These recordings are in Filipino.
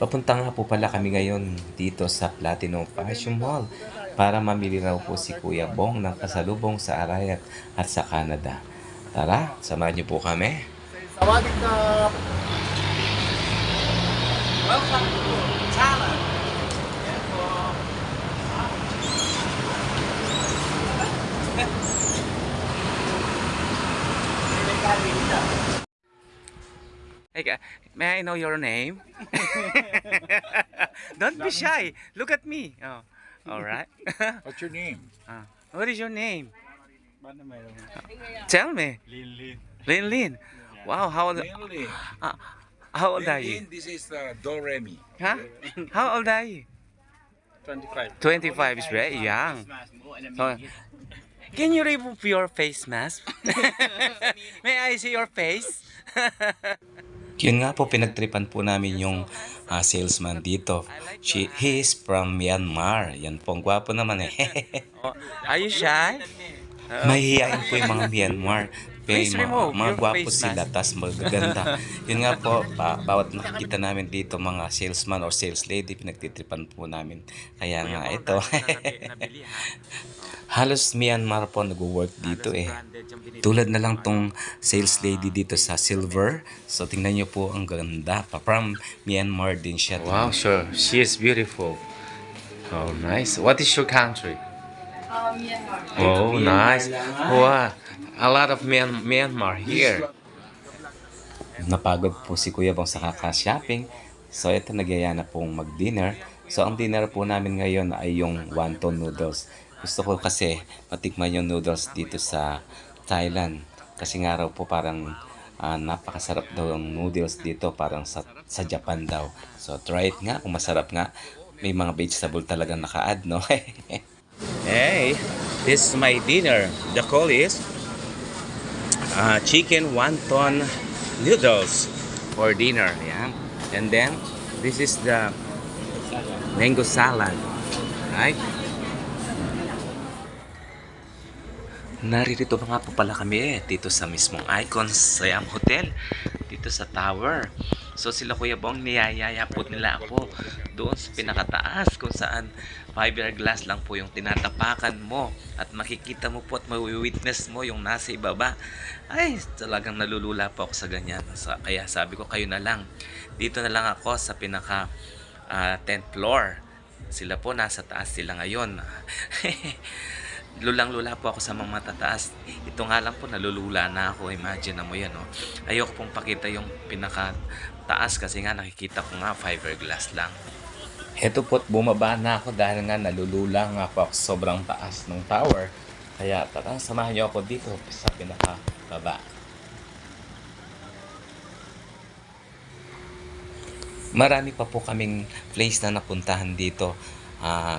Papunta nga po pala kami ngayon dito sa Platinum Fashion Mall para mamili raw po si Kuya Bong ng pasalubong sa Arayat at sa Canada. Tara, samahan niyo po kami. Sawadee Krap! Welcome to Thailand! Yan po. Hey, may I know your name? Don't be shy. Look at me. Oh, all right. What's your name? What is your name? Paano mayroon? Tell me. Lin. Lin Lin. Wow, Lin. how old are you? This is Do Remy. Huh? How old are you? 25. 25 is very young. So, can you remove your face mask? May I see your face? Yun nga po, pinagtripan po namin yung salesman dito. He is from Myanmar. Yan po, ang gwapo naman eh. Are you shy? Mahihiyain po yung mga Myanmar. Please remove Mga your gwapo face sila, mask. tas magaganda. Yun nga po, bawat nakikita namin dito mga salesman or sales lady, pinagtitripan po namin. Kaya nga ito. Halos Myanmar po nag-work dito eh. Tulad na lang tong sales lady dito sa silver. So tingnan nyo po, ang ganda. From Myanmar din siya. Wow, sure. She is beautiful. Oh, nice. What is your country? Myanmar. Oh, nice. Wow. A lot of Myanmar here. Napagod po si Kuya Bong sa kaka-shopping. So ito, nagyaya na pong mag-dinner. So ang dinner po namin ngayon ay yung wonton noodles. Gusto ko kasi matikman yung noodles dito sa Thailand. Kasi nga raw po parang napakasarap daw yung noodles dito, parang sa Japan daw. So try it nga, kung masarap nga. May mga vegetable talagang naka-add, no? Hey, this is my dinner. The call is chicken wonton noodles for dinner. Yeah. And then this is the mango salad. Right? Naririto nga po pala kami dito sa mismong Icons Siam Hotel dito sa tower. So sila Kuya Bong, niyayaya po nila ako doon sa pinakataas kung saan fiberglass lang po yung tinatapakan mo at makikita mo po at mawi-witness mo yung nasa ibaba. Ay, talagang nalulula po ako sa ganyan. Kaya sabi ko, kayo na lang. Dito na lang ako sa pinaka 10th floor. Sila po nasa taas sila ngayon. Lulang-lula po ako sa mga matataas. Ito nga lang po, nalulula na ako. Imagine na mo yan, oh. Ayoko pong pakita yung pinaka-taas kasi nga nakikita ko nga fiberglass lang. Heto po't bumaba na ako dahil nga nalulula nga ako sobrang taas ng tower. Kaya tara, samahan niyo ako dito sa pinaka-baba. Marami pa po kaming place na napuntahan dito.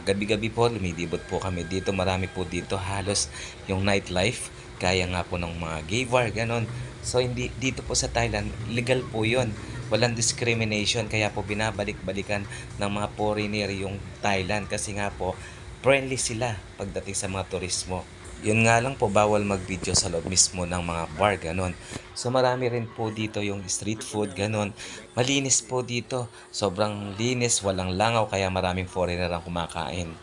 Gabi-gabi po, lumilibot po kami dito. Marami po dito, halos yung nightlife. Kaya nga po ng mga gay bar, ganon. So, hindi, dito po sa Thailand, legal po yun. Walang discrimination. Kaya po binabalik-balikan ng mga foreigner yung Thailand. Kasi nga po, friendly sila pagdating sa mga turismo. Yun nga lang po, bawal mag-video sa loob mismo ng mga bar, ganon. So marami rin po dito yung street food, ganon. Malinis po dito. Sobrang linis, walang langaw, kaya maraming foreigner ang kumakain.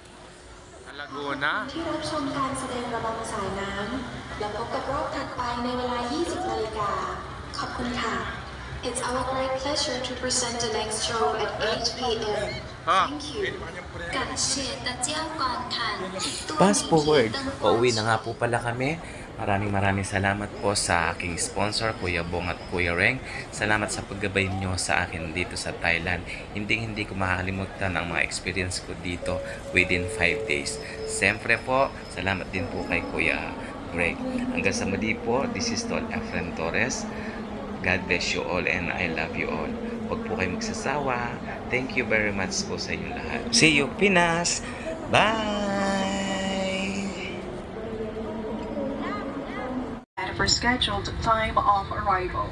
Laguna. ที่รับชมการแสดงระบำสายน้ำแล้วพบกับรอบถัดไปในเวลา 20 นาฬิกา ขอบคุณค่ะ It's our great pleasure to present the next show at 8 p.m. Thank you. 感谢大家观看。 Fast forward, pauwi na nga po pala kami. Maraming salamat po sa aking sponsor, Kuya Bong at Kuya Reng. Salamat sa paggabay nyo sa akin dito sa Thailand. Hindi ko makakalimutan ang mga experience ko dito within 5 days. Siyempre po, salamat din po kay Kuya Greg. Hanggang sa muli po, this is Tol Efren Torres. God bless you all and I love you all. Huwag po kayo magsasawa. Thank you very much po sa inyong lahat. See you, Pinas! Bye! For scheduled time of arrival.